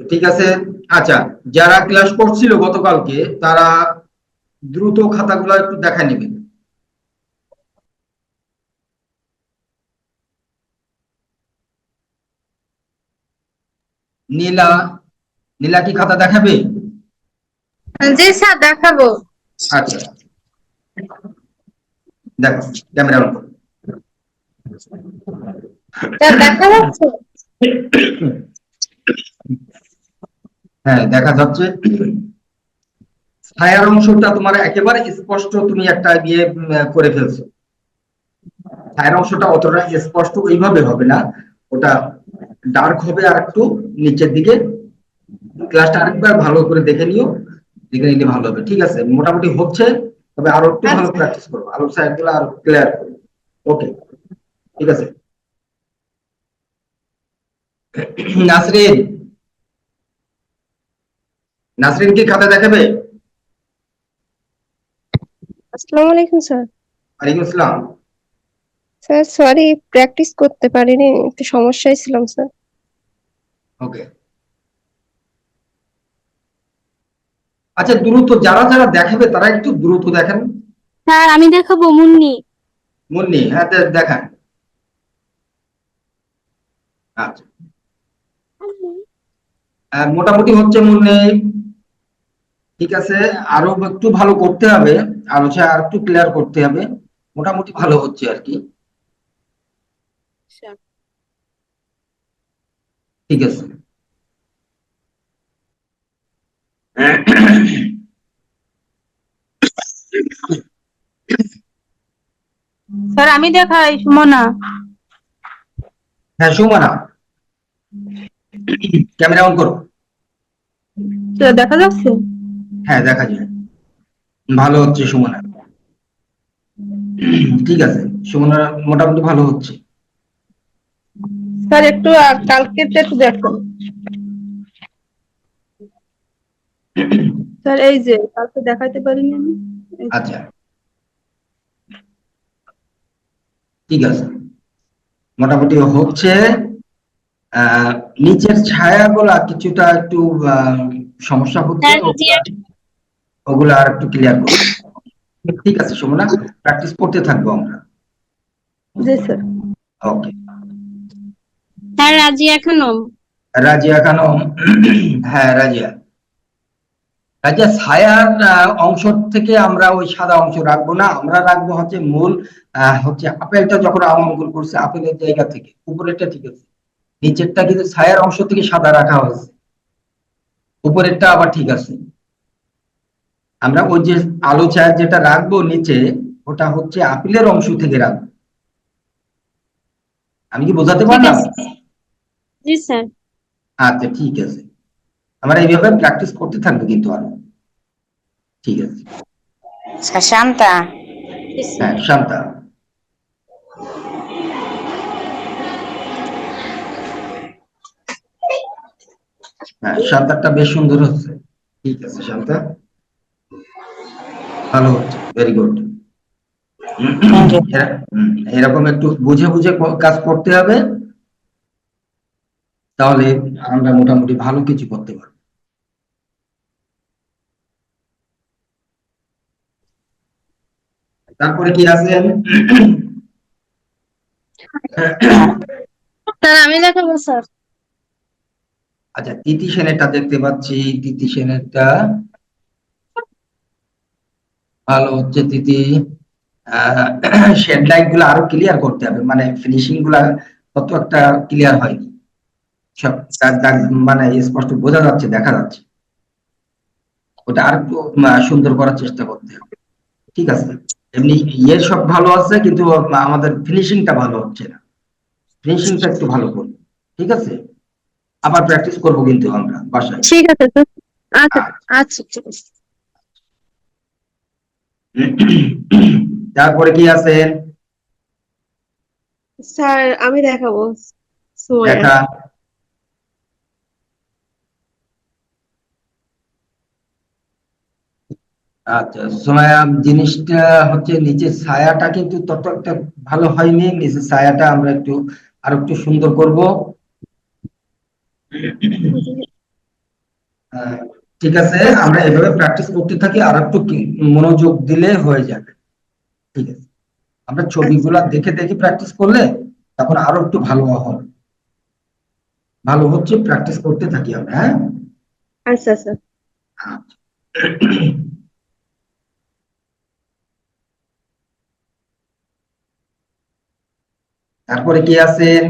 ঠিক আছে। আচ্ছা, যারা ক্লাস করছিল গতকালকে তারা দ্রুত খাতাগুলো একটু দেখা নেবেন। নীলা, নীলা কি খাতা দেখাবে? জি স্যার, দেখাবো। আচ্ছা, দেখো, ক্যামেরা অন করো। স্যার দেখা যাচ্ছে? হ্যাঁ, দেখা যাচ্ছে। ছায়ার অংশটা তোমার একেবারে স্পষ্ট, তুমি একটা দিয়ে করে ফেলছো। ছায়ার অংশটা অতটা স্পষ্ট ওইভাবে হবে না, ওটা ডার্ক হবে আর একটু নিচের দিকে। ক্লাসটা আরেকবার ভালো করে দেখে নিও, দেখে নিলে ভালো হবে। ঠিক আছে, মোটামুটি হচ্ছে, তবে আরো একটু ভালো আচ্ছা। প্র্যাকটিস করবো, আরো সাইড গুলো আরো ক্লিয়ার করবো। ওকে, ঠিক আছে। নাসরিন, নাসরিন কি খাতা দেখাবে? আসসালামু আলাইকুম স্যার। ওয়ালাইকুম আসসালাম। স্যার সরি, প্র্যাকটিস করতে পারিনি, একটু সমস্যায় ছিলাম স্যার। ওকে, আচ্ছা দ্রুত যারা যারা দেখাবে তারা একটু দ্রুত দেখেন। স্যার আমি দেখাবো মুন্নি। মুন্নি, হ্যাঁ দেখান। আচ্ছা, মোটামুটি হচ্ছে মুন্নি। ঠিক আছে, আরো একটু ভালো করতে হবে, আরো আর একটু ক্লিয়ার করতে হবে। মোটামুটি ভালো হচ্ছে আর কি। ঠিক আছে। স্যার আমি দেখাই সুমনা। হ্যাঁ সুমনা, ক্যামেরা অন করো। স্যার দেখা যাচ্ছে? হ্যাঁ দেখা যায়, ভালো হচ্ছে সুমনা। ঠিক আছে, সুমনা মোটামুটি ভালো হচ্ছে। স্যার একটু কালকে একটু দেখুন। স্যার এই যে কালকে দেখাইতে পারিনি আমি। আচ্ছা, ঠিক আছে, মোটামুটি হচ্ছে। আহ নিচের ছায়াগুলা কিছুটা একটু সমস্যা হচ্ছে, স্যার রিজিয়ার। ওগুলা আর একটু ক্লিয়ার করবো। ঠিক আছে সুমনা, প্র্যাকটিস করতে থাকবো আমরা। জি স্যার। ওকে। স্যার রাজিয়া খানম। রাজিয়া খানম, হ্যাঁ রাজিয়া। রাজিয়া, ছায়ার অংশ থেকে আমরা ওই সাদা অংশ রাখবো না, আমরা রাখবো হচ্ছে মূল, হচ্ছে আপেলটা যখন অঙ্কন করছে আপেলের জায়গা থেকে উপরেরটা। ঠিক আছে, নিচেরটা কিন্তু ছায়ার অংশ থেকে সাদা রাখা হয়েছে, উপরেরটা আবার ঠিক আছে। আমরা ওই যে আলো ছায়া যেটা রাখবো নিচে, ওটা হচ্ছে আপেলের অংশ থেকে রাখবো। আমি কি বোঝাতে ঠিক পারলাম? আছে। জি স্যার। আচ্ছা ঠিক আছে, আমরা এইভাবে প্র্যাকটিস করতে থাকবো কিন্তু আরো। ঠিক আছে। শান্তা। হ্যাঁ শান্তা, হ্যাঁ শান্তারটা বেশ সুন্দর হচ্ছে। ঠিক আছে শান্তা, ভালো হচ্ছে, ভেরি গুড। Thank you. এরকম একটু বুঝে বুঝে কাজ করতে হবে, তাহলে আমরা মোটামুটি ভালো কিছু করতে পারবো। তারপরে কি আছে? স্যার আমি দেখাবো স্যার। আচ্ছা, তিথি সেনেরটা দেখতে পাচ্ছি, তিথি সেনেরটা ভালো হচ্ছে। তিথি, শেড লাইট গুলো আরো ক্লিয়ার করতে হবে, মানে ফিনিশিং গুলা তত একটা ক্লিয়ার হয়নি, সব দাগ দাগ মানে স্পষ্ট বোঝা যাচ্ছে, দেখা যাচ্ছে। ওটা আর একটু সুন্দর করার চেষ্টা করতে হবে। ঠিক আছে, এমনি ইয়ে সব ভালো আছে, কিন্তু আমাদের ফিনিশিংটা ভালো হচ্ছে না, ফিনিশিংটা একটু ভালো করবো। ঠিক আছে, আবার প্র্যাকটিস করবো কিন্তু আমরা বাসায়। ঠিক আছে স্যার। আচ্ছা আচ্ছা। আচ্ছা ঠিক আছে। তারপরে কি আছে স্যার আমি দেখাবো, সুমাইয়া। দেখা? আচ্ছা সোমায়া, জিনিসটা হচ্ছে নিচের ছায়াটা কিন্তু তত একটা ভালো হয়নি, নিচের ছায়াটা আমরা একটু আর একটু সুন্দর করব। আহ, ঠিক আছে, আমরা এভাবে প্র্যাকটিস করতে থাকি, আর একটু মনোযোগ দিলে হয়ে যাবে। ঠিক আছে, আমরা ছবিগুলা দেখে দেখে প্র্যাকটিস করলে তখন আরো একটু ভালো হবে। ভালো হচ্ছে, প্র্যাকটিস করতে থাকি আমরা, হ্যাঁ। আচ্ছা স্যার। আচ্ছা। তারপরে কি আছেন?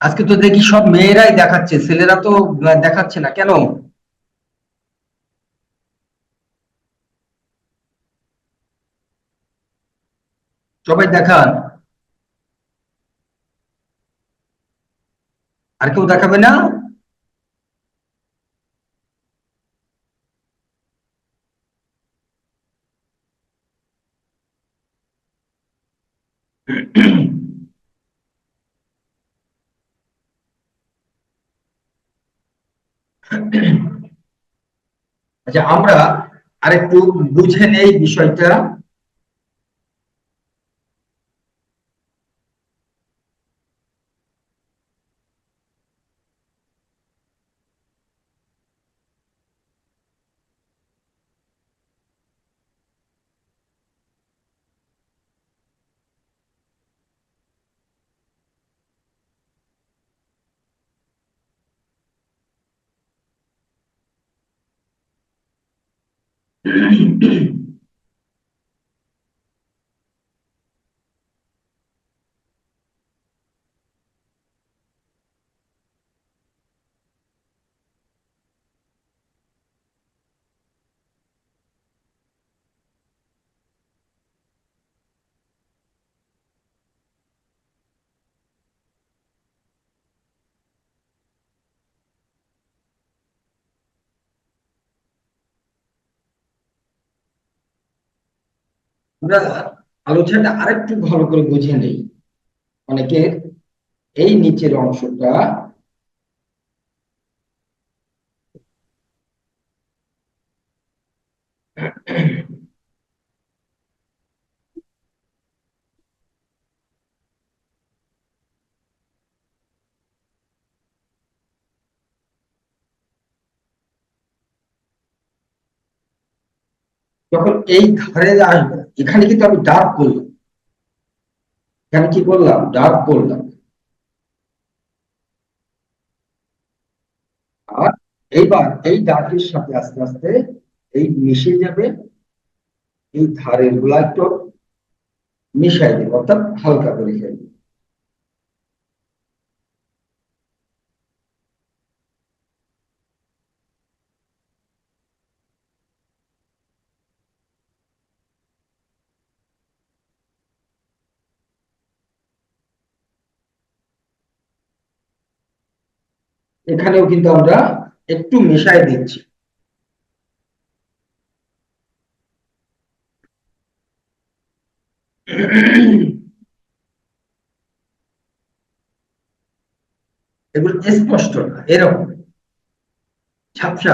আজকে তো দেখি সব মেয়েরাই দেখাচ্ছে, ছেলেরা তো দেখাচ্ছে না কেন? সবাই দেখান, আর কেউ দেখাবে না? আচ্ছা, আমরা আরেকটু বুঝে নেই বিষয়টা। আমরা আলোচনাটা আরেকটু ভালো করে বুঝে নেই। অনেকের এই নিচের অংশটা যখন এই ধারে আসবো, এখানে কিন্তু আমি ডার্ক করলাম, এখানে কি করলাম, ডার্ক করলাম। আর এইবার এই ডার্কের সাথে আস্তে আস্তে এই মিশে যাবে, এই ধারের গুলা একটু মিশাই দেবো, অর্থাৎ হালকা করে ফেলবো। এখানেও কিন্তু আমরা একটু মেশাই দিচ্ছি। এগুলো স্পষ্ট না, এরকম ঝাপসা।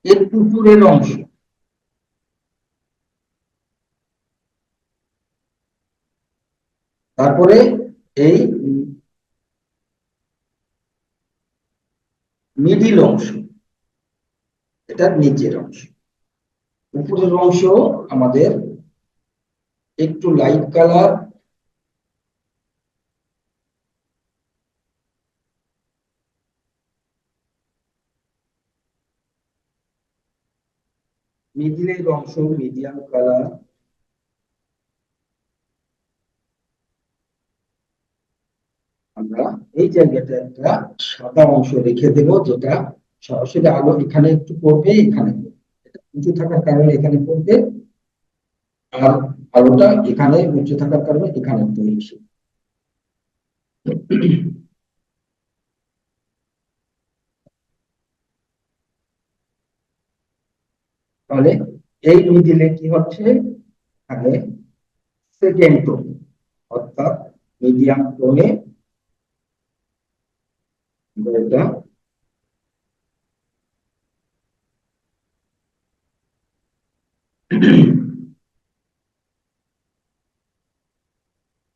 এর উপরের অংশ, তারপরে এই মিডিল অংশ, এটা নিচের অংশ। উপরের অংশ আমাদের একটু লাইট কালার, মিডিলের অংশ মিডিয়াম কালার। আমরা এই জায়গাটা একটা সাদা অংশ রেখে দেব, যেটা সরাসরি আলো এখানে একটু পড়বে, এখানে এটা উঁচু থাকার কারণে এখানে পড়বে, আর আলোটা এখানে উঁচু থাকার কারণে এখানে একটু বেশি। তাহলে এই মিডিলে কি হচ্ছে, এখানে সেকেন্ড টোন, অর্থাৎ মিডিয়াম টোনে বলতো।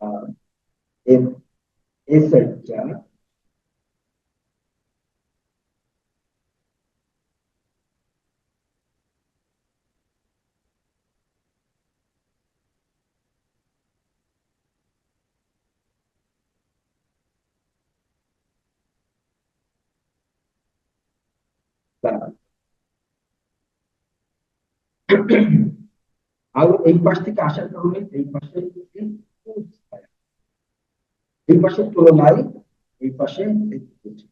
আর এর এই সেটটা আলো এই পাশ থেকে আসার কারণে এই পাশে এই পাশের তুলনায় এই পাশে একটু বেশি।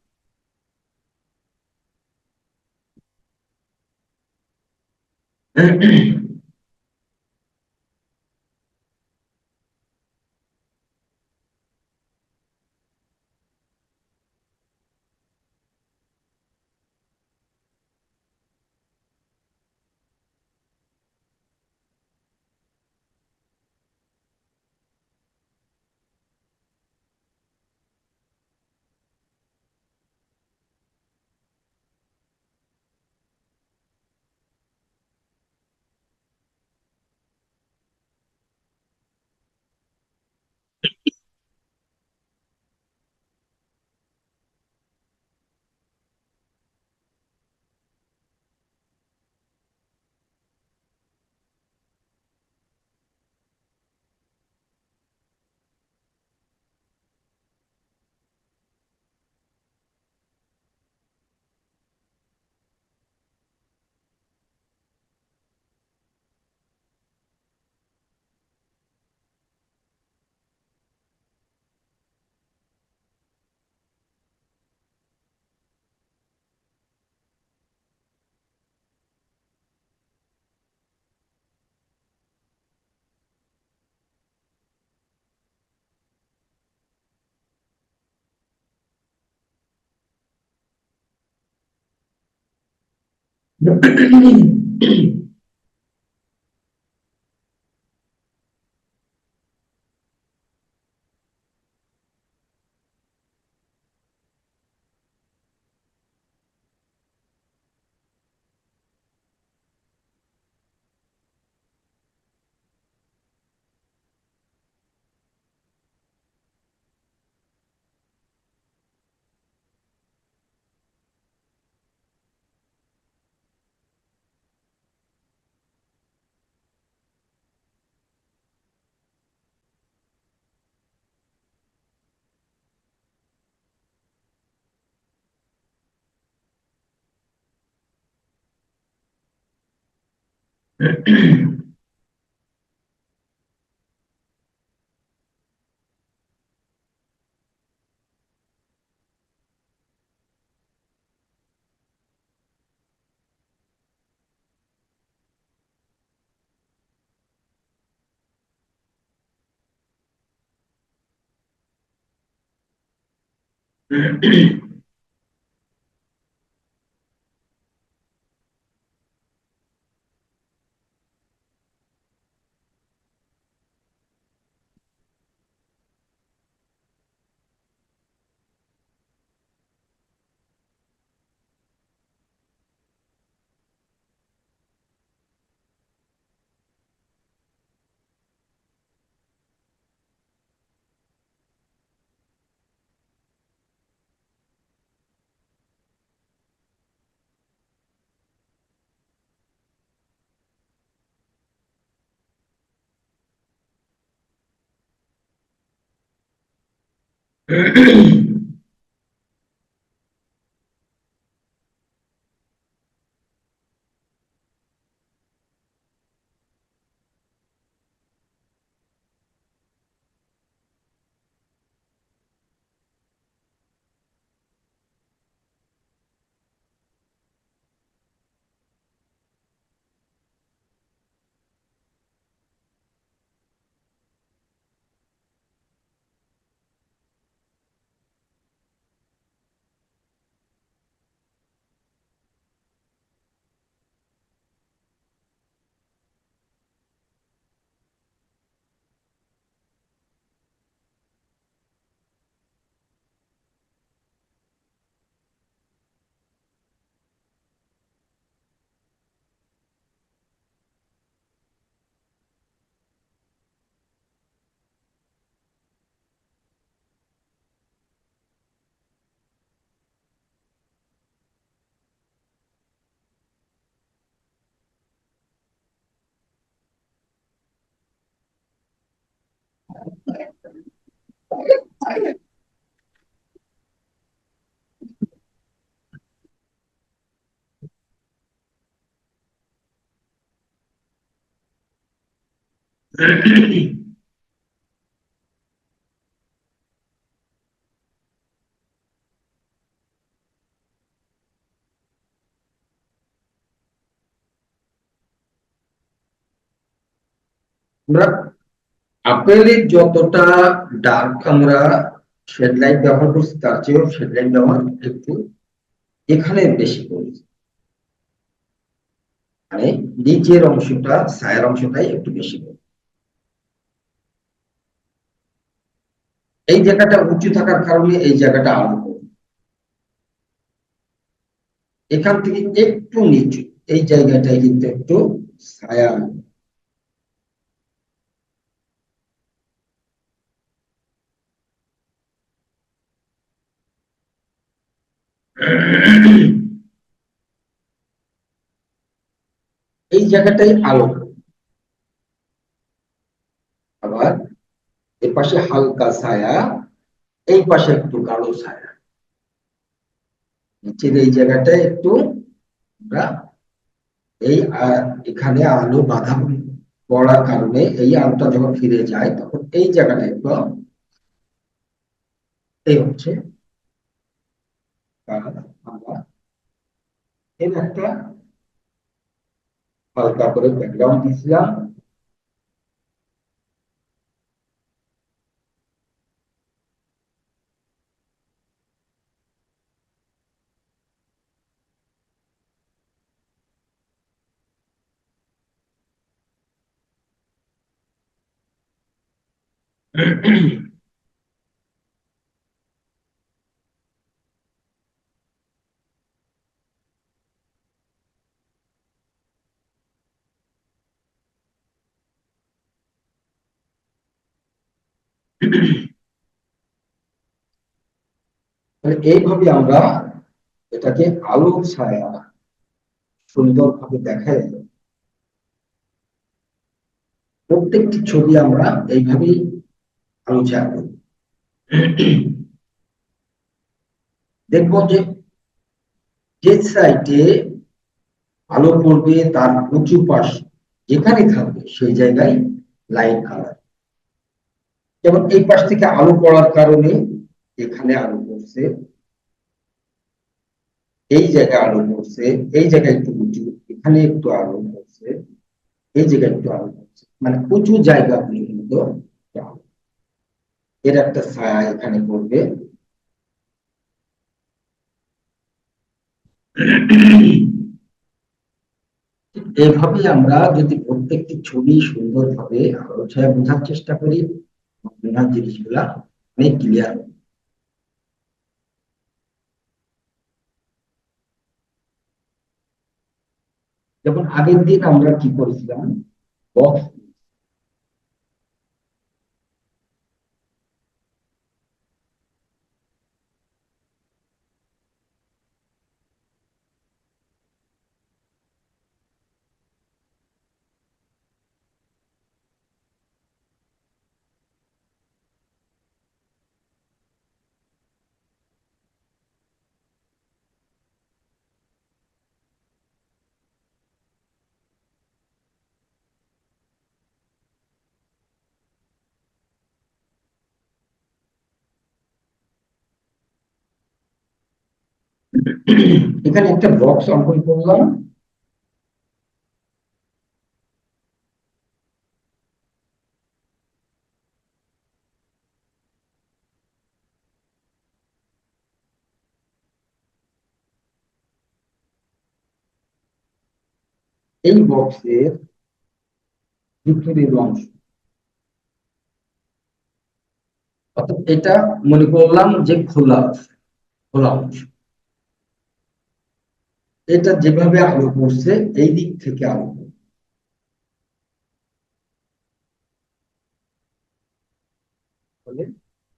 আমরা আপেলের যতটা ডার্ক আমরা শেড লাইট ব্যবহার করছি তার চেয়েও শেড লাইট ব্যবহার একটু এখানে বেশি করেছি, মানে নিচের অংশটা ছায়ার অংশটাই একটু বেশি করি। এই জায়গাটা উঁচু থাকার কারণে এই জায়গাটা আলো করি, এখান থেকে একটু নিচু এই জায়গাটায় কিন্তু একটু ছায়া আনবো। এই জায়গাটাই আলো, আবার এর পাশে হালকা ছায়া, এই পাশে একটু গাঢ় ছায়া, নিচের এই জায়গাটায় একটু আমরা এই এখানে আলো বাধা পড়ার কারণে এই আলোটা যখন ফিরে যায় তখন এই জায়গাটা একটু এই হচ্ছে আমরা এর একটা হালকা করে ব্যাকগ্রাউন্ড দিয়েছিলাম। এইভাবে আমরা এটাকে আলো ছায়া সুন্দরভাবে দেখায়, প্রত্যেকটি ছবি আমরা এইভাবেই আলো ছায়া করি। দেখবো যে যে সাইডে আলো পড়বে তার উঁচু পাশ যেখানে থাকবে সেই জায়গায় লাইট কালার, যেমন এই পাশ থেকে আলো পড়ার কারণে এখানে আলো পড়ছে, এই জায়গায় আলো পড়ছে, এই জায়গায় একটু উঁচু, এখানে একটু আলো পড়ছে, এই জায়গায় একটু আলো পড়ছে, মানে উঁচু জায়গাগুলো কিন্তু এর একটা ছায়া এখানে পড়বে। এভাবে আমরা যদি প্রত্যেকটি ছবি সুন্দরভাবে আলো ছায়া বোঝার চেষ্টা করি, বোঝার জিনিসগুলা অনেক ক্লিয়ার। যেমন আগের দিন আমরা কি করেছিলাম, বক্স, এখানে একটা বক্স অঙ্কন করলাম, এই বক্সের ভিতরের অংশ, অর্থাৎ এটা মনে করলাম যে খোলা খোলা অংশ, এটা যেভাবে আলো পড়ছে এই দিক থেকে আলো পড়ছে,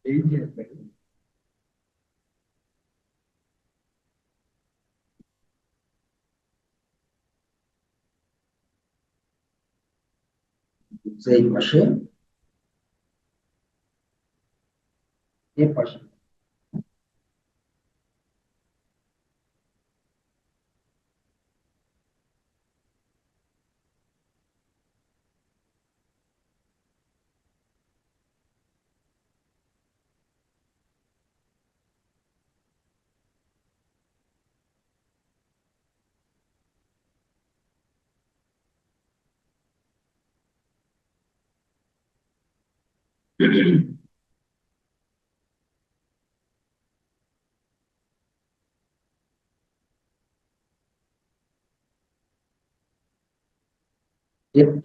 এই যে এই পাশে, এই পাশে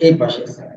এই পাশে স্যার।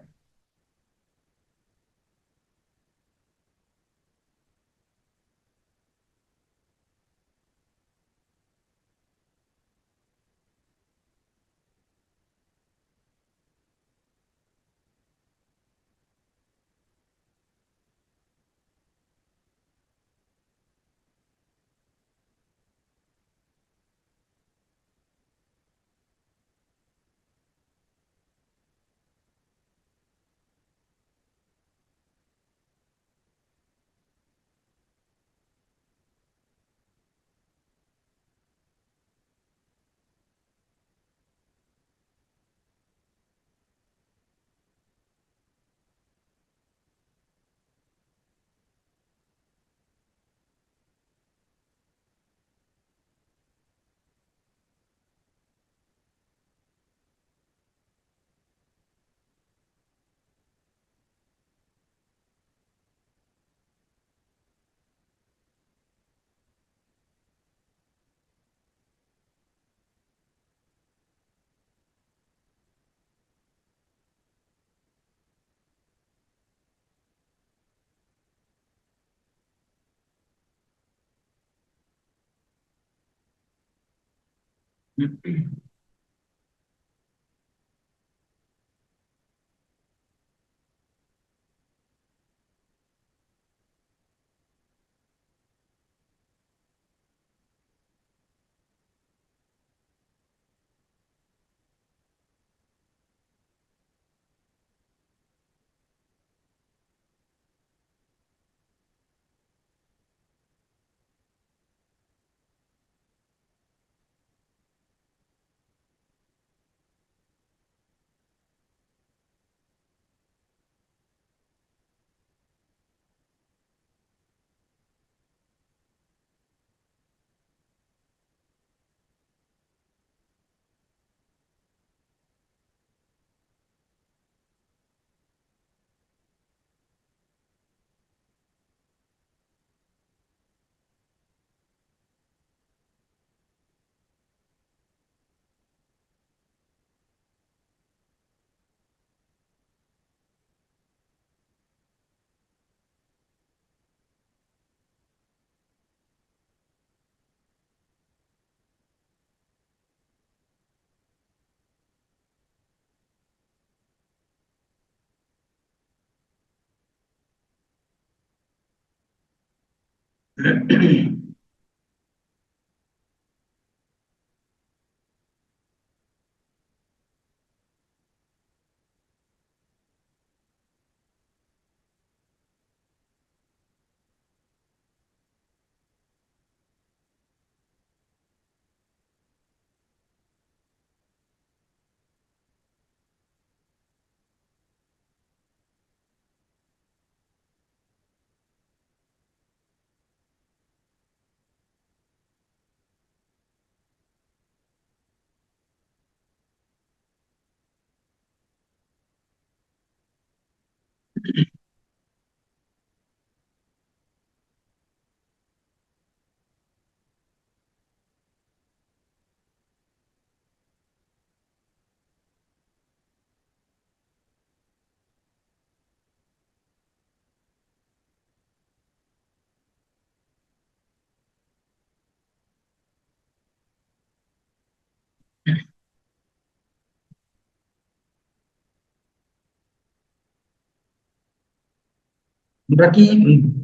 আমরা কি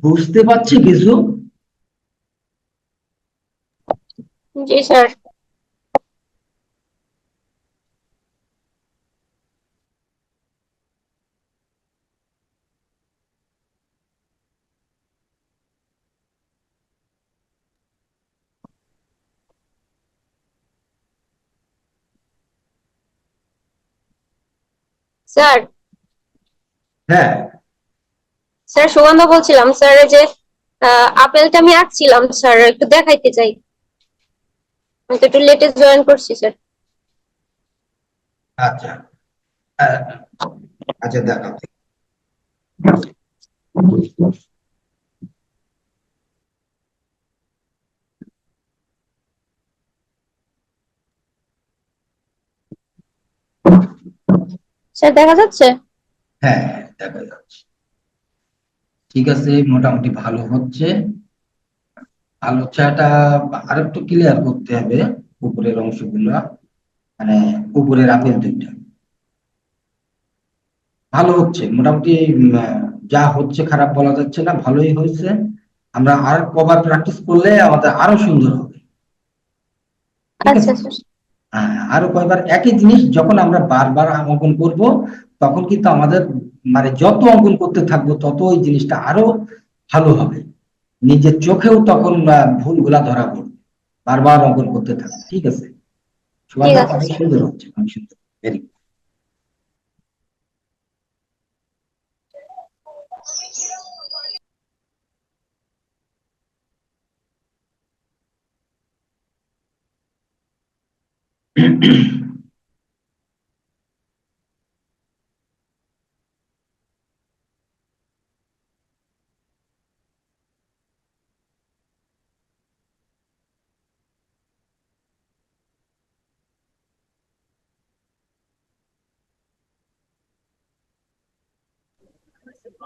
বুঝতে পারছি কিছু? জি স্যার। স্যার, হ্যাঁ, স্যার সুগন্ধ বলছিলাম স্যার, এই যে আপেলটা আমি আঁকছিলাম স্যার, একটু দেখাইতে চাই। আমি তো একটু লেটেস্ট জয়েন করছি স্যার। আচ্ছা। আহ, আচ্ছা দেখাও। স্যার দেখা যাচ্ছে? হ্যাঁ, দেখা যাচ্ছে। ঠিক আছে, মোটামুটি ভালো হচ্ছে। আলোচনাটা আরেকটু ক্লিয়ার করতে হবে, উপরের অংশগুলো, মানে উপরের আপেল দুইটা ভালো হচ্ছে মোটামুটি। যা হচ্ছে খারাপ বলা যাচ্ছে না, ভালোই হয়েছে। আমরা আর কবার প্র্যাকটিস করলে আমাদের আরো সুন্দর হবে। ঠিক আচ্ছা আছে। স্যার। হ্যাঁ, আরো কয়েকবার একই জিনিস যখন আমরা বারবার অঙ্কন করব, তখন কিন্তু আমাদের মানে যত অঙ্কন করতে থাকবো তত ওই জিনিসটা আরো ভালো হবে। নিজের চোখেও তখন ভুলগুলা ধরা পড়বে, বারবার অঙ্কন করতে থাকবে। ঠিক আছে, ঠিক সুমানদা আছে অনেক স্যার। সুন্দর হচ্ছে, অনেক সুন্দর। Very good.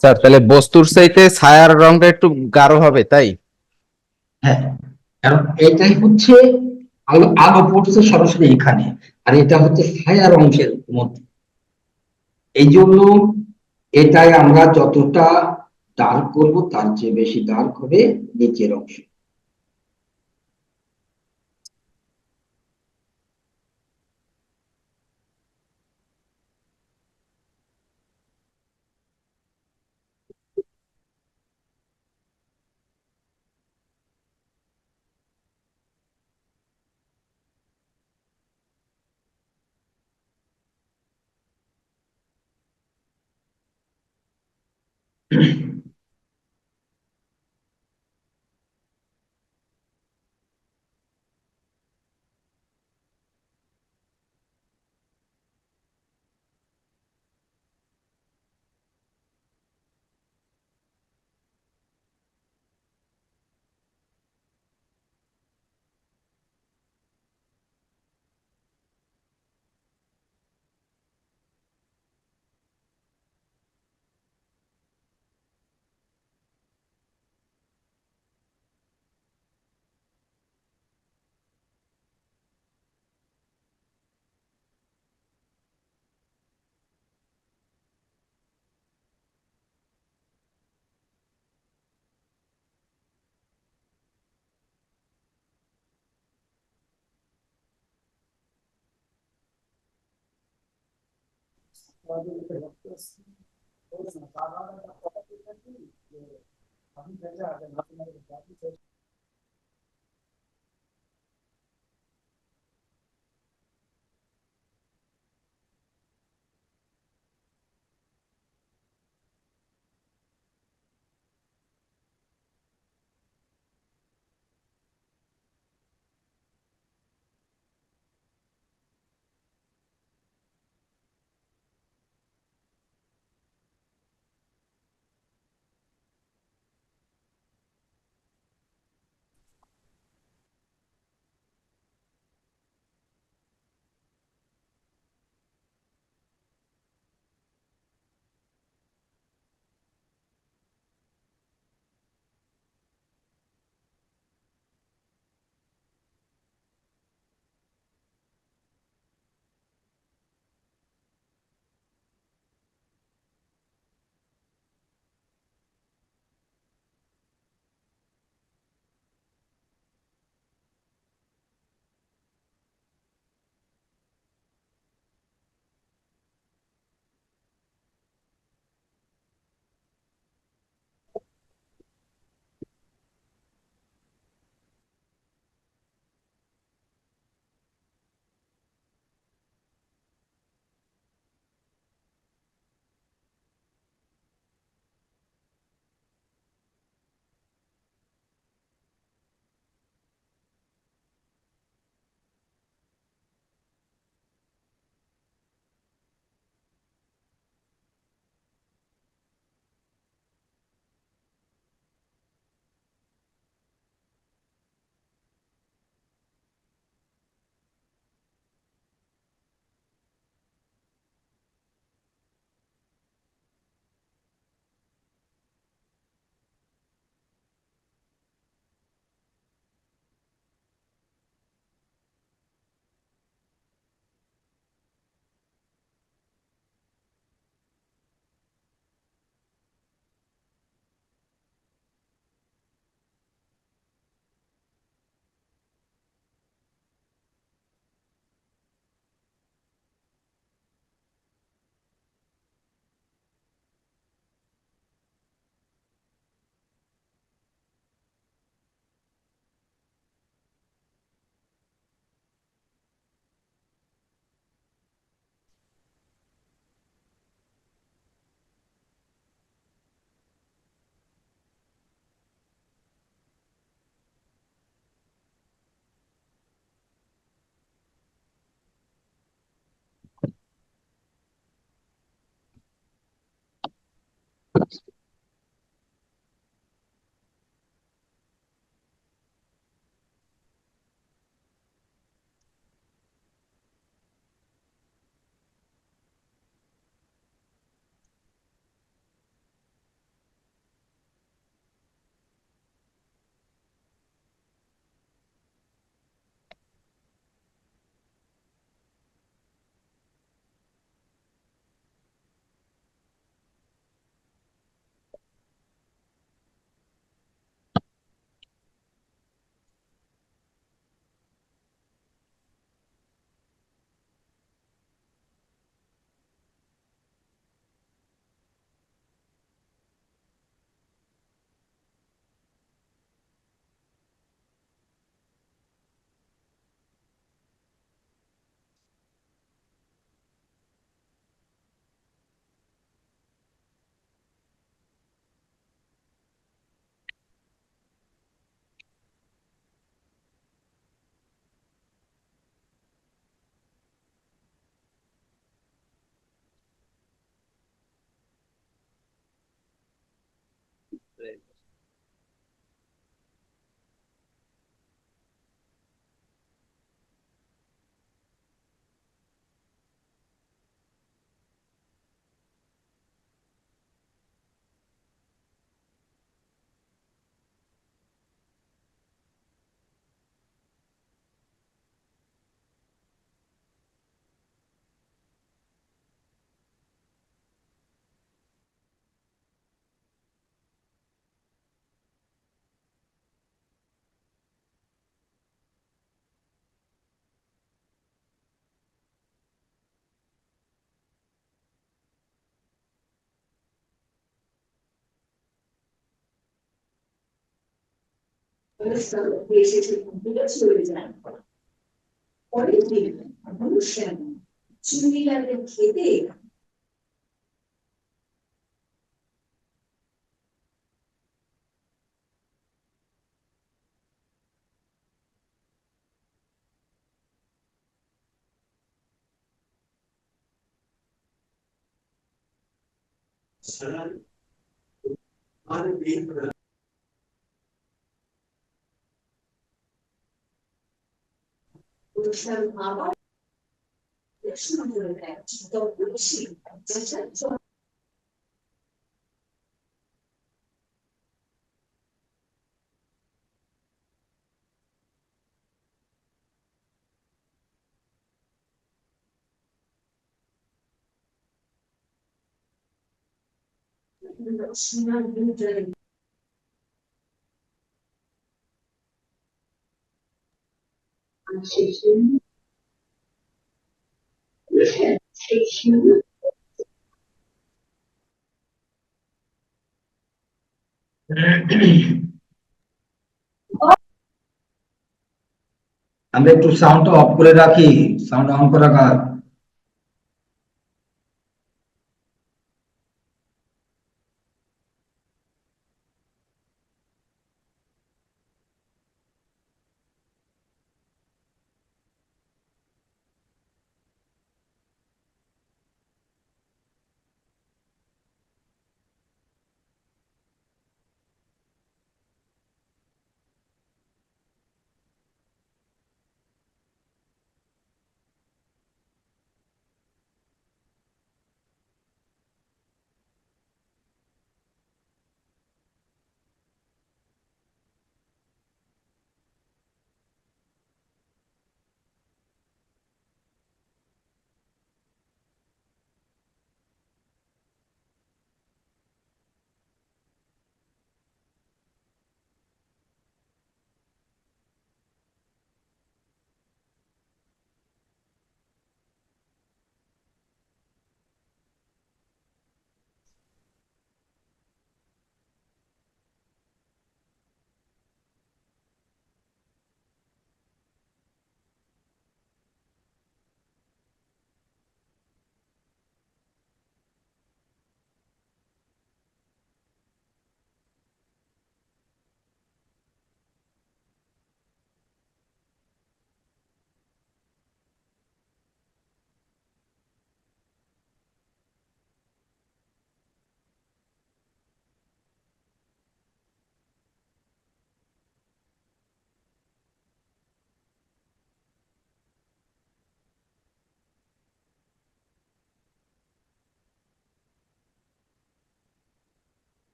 স্যার তাহলে বস্তুর চাইতে ছায়ার রংটা একটু গাঢ় হবে, তাই? হ্যাঁ, কারণ এটাই হচ্ছে আলো, আলো পড়ছে সরাসরি এখানে, আর এটা হচ্ছে ছায়ার অংশের মধ্যে। এই জন্য এটাই আমরা যতটা ডার্ক করব তার চেয়ে বেশি ডার্ক হবে নিচের অংশ। আমরা একটু সাউন্ডটা অফ করে রাখি, সাউন্ড অন করে রাখা।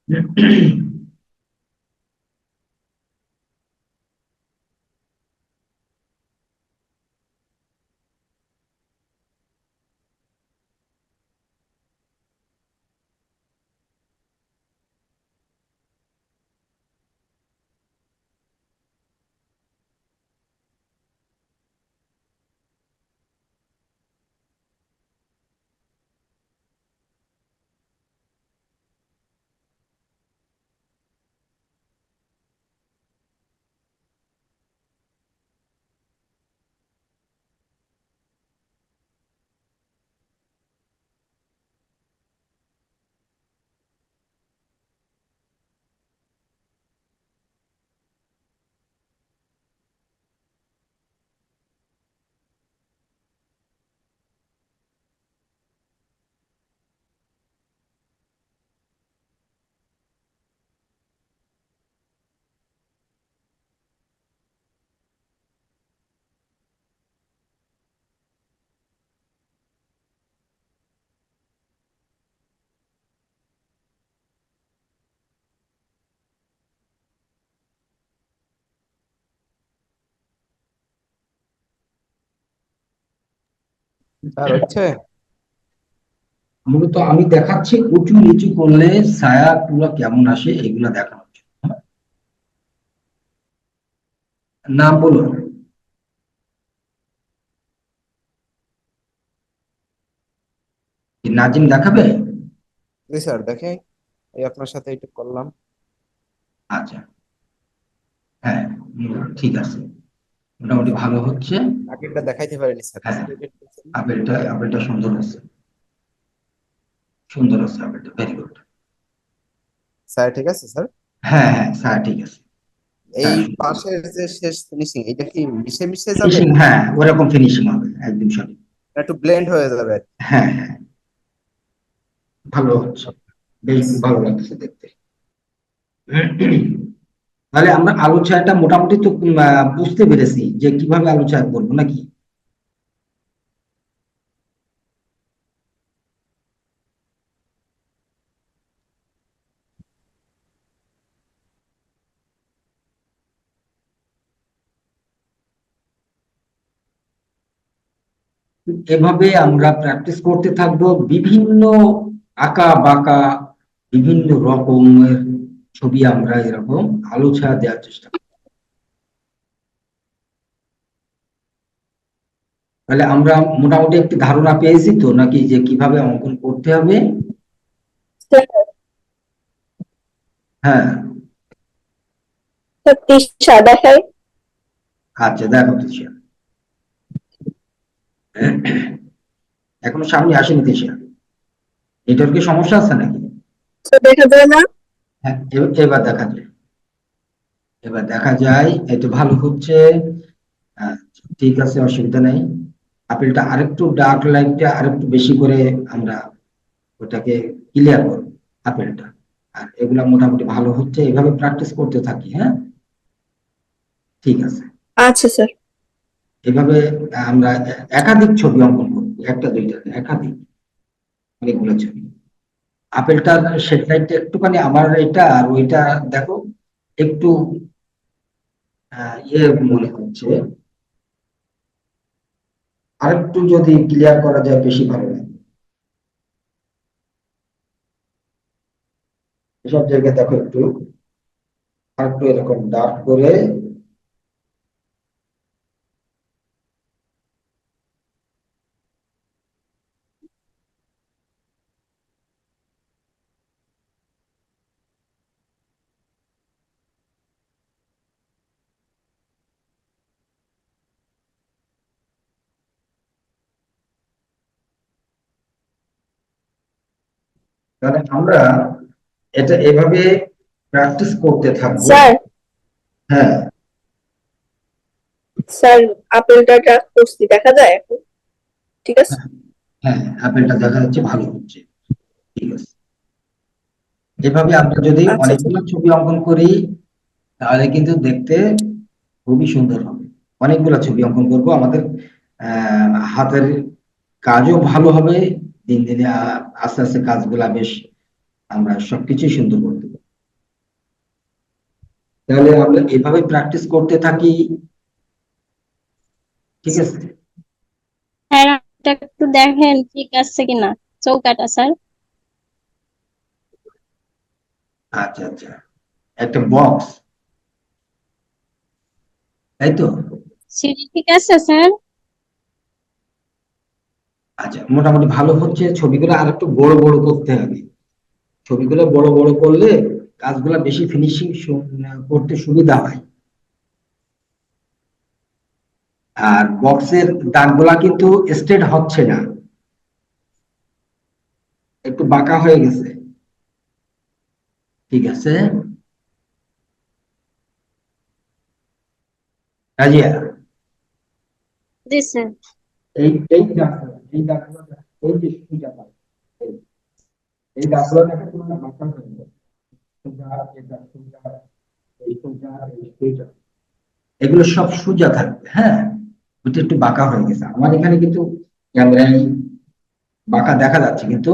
স্যার হচ্ছে? মূলত আমি দেখাচ্ছি উঁচু নিচু করলে ছায়া পুরো কেমন আসে এগুলা দেখানো হচ্ছে। নাম বলুন। কি নাজিম দেখাবে? জি স্যার, দেখে এই আপনার সাথে একটু করলাম। আচ্ছা, হ্যাঁ, ঠিক আছে, মোটামুটি ভালো হচ্ছে। আগেরটা দেখাইতে পারিনি স্যার। হ্যাঁ, আপেলটা সুন্দর আছে, সুন্দর আছে আপেলটা, ভেরি গুড। স্যার ঠিক আছে স্যার। হ্যাঁ হ্যাঁ স্যার, ঠিক আছে। এই হ্যাঁ, পাশের যে শেষ ফিনিশিং, এটা কি মিশে মিশে যাবে? ফিনিশিং, হ্যাঁ ওরকম ফিনিশিং হবে, একদম সঠিক। একটু ব্লেন্ড হয়ে যাবে? হ্যাঁ হ্যাঁ, ভালো হচ্ছে, বেশ ভালো লাগছে দেখতে। তাহলে আমরা আলু ছায়াটা মোটামুটি তো বুঝতে পেরেছি যে কিভাবে আলু ছায়া করবো নাকি? এভাবে আমরা প্র্যাকটিস করতে থাকবো, বিভিন্ন আঁকা বাঁকা বিভিন্ন রকমের ছবি আমরা এরকম আলো ছায়া দেওয়ার চেষ্টা করব। তাহলে আমরা মোটামুটি একটি ধারণা পেয়েছি তো নাকি, যে কিভাবে অঙ্কন করতে হবে? হ্যাঁ, দেখাই। আচ্ছা দেখো তিশা, এখনো সামনে আসেনি তিশা, নেটওয়ার্কের সমস্যা আছে নাকি? দেখা যায় না। হ্যাঁ, এবার দেখা যায়, এবার দেখা যায়, এই তো ভালো হচ্ছে। ঠিক আছে, অসুবিধা নেই। আপেলটা আরেকটু ডার্ক লাইটটা আরেকটু বেশি করে আমরা ওটাকে ক্লিয়ার করব আপেলটা। আর এগুলা মোটামুটি ভালো হচ্ছে, এভাবে প্র্যাকটিস করতে থাকি। হ্যাঁ, ঠিক আছে। আচ্ছা স্যার। এভাবে আমরা একাধিক ছবি অঙ্কন করবো, একটা দুইটা না, একাধিক, অনেকগুলো ছবি। আপেলটার শেড লাইটটা একটুখানি আমার এটা আর ওইটা দেখো একটু ইয়ে মনে হচ্ছে, আরেকটু যদি ক্লিয়ার করা যায় বেশি ভালো লাগে। এসব জায়গায় দেখো একটু আরেকটু এরকম ডার্ক করে। তাহলে আমরা এটা এভাবে প্র্যাকটিস করতে থাকবো। স্যার, হ্যাঁ স্যার আপেলটা ট্রাক করছি, দেখা যায় এখন? ঠিক আছে। হ্যাঁ, আপেলটা দেখা যাচ্ছে ভালো হচ্ছে, ঠিক আছে। এভাবে আমরা যদি আচ্ছা স্যার। অনেকগুলো ছবি অঙ্কন করি তাহলে কিন্তু দেখতে খুবই সুন্দর হবে। অনেকগুলো ছবি অঙ্কন করব, আমাদের হাতের কাজও ভালো হবে, দিন দিনে আস্তে আস্তে কাজগুলা বেশ আমরা সবকিছুই সুন্দর করতে পারবো। তাহলে আমরা এভাবে প্র্যাকটিস করতে থাকি, ঠিক আছে? স্যার এটা একটু দেখেন ঠিক আছে কিনা চৌকাটা স্যার। আচ্ছা আচ্ছা, একটা বক্স, তাই তো? সিঁড়ি ঠিক আছে স্যার? আচ্ছা, মোটামুটি ভালো হচ্ছে। ছবিগুলো আর একটু বড় বড় করতে হবে। ছবিগুলো বড় বড় করলে কাজগুলো বেশি ফিনিশিং করতে সুবিধা হয়। আর বক্সের দাগগুলা কিন্তু স্ট্রেট হচ্ছে না, একটু বাঁকা হয়ে গেছে, ঠিক আছে রাজিয়া? জি স্যার। এই দাগগুলো, এই দাগগুলো দেখো, এই যে সুইটা দাগ, এই দাগগুলো দেখো তোমার বাঁকা হয়ে গেছে। সোজা, এটা সোজা, এই সোজা, এই সোজা, এগুলো সব সোজা থাকবে। হ্যাঁ, ওটা একটু বাঁকা হয়ে গেছে। আমার এখানে কিন্তু ক্যামেরায় বাঁকা দেখা যাচ্ছে, কিন্তু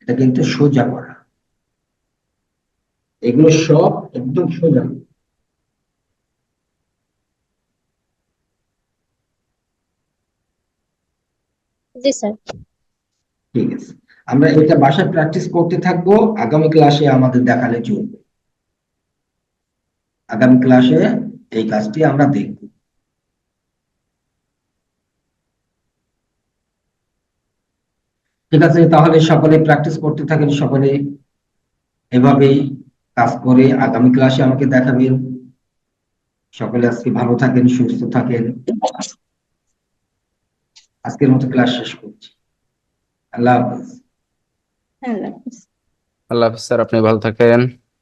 এটা কিন্তু সোজা করা, এগুলো সব একদম সোজা। জি স্যার। ঠিক আছে, আমরা এটা বাসায় প্র্যাকটিস করতে থাকবো, আগামী ক্লাসে আমাদের দেখালে চলবে। আগামী ক্লাসে এই কাজটি আমরা দেখব। ঠিক আছে, তাহলে সকলে প্র্যাকটিস করতে থাকেন, সকলে এভাবেই কাজ করে আগামী ক্লাসে আমাকে দেখাবেন। সকলে আজকে ভালো থাকেন, সুস্থ থাকেন। আজকের মতো ক্লাস শেষ করছি। আল্লাহ হাফেজ। হ্যাঁ আল্লাহ হাফেজ স্যার, আপনি ভালো থাকেন।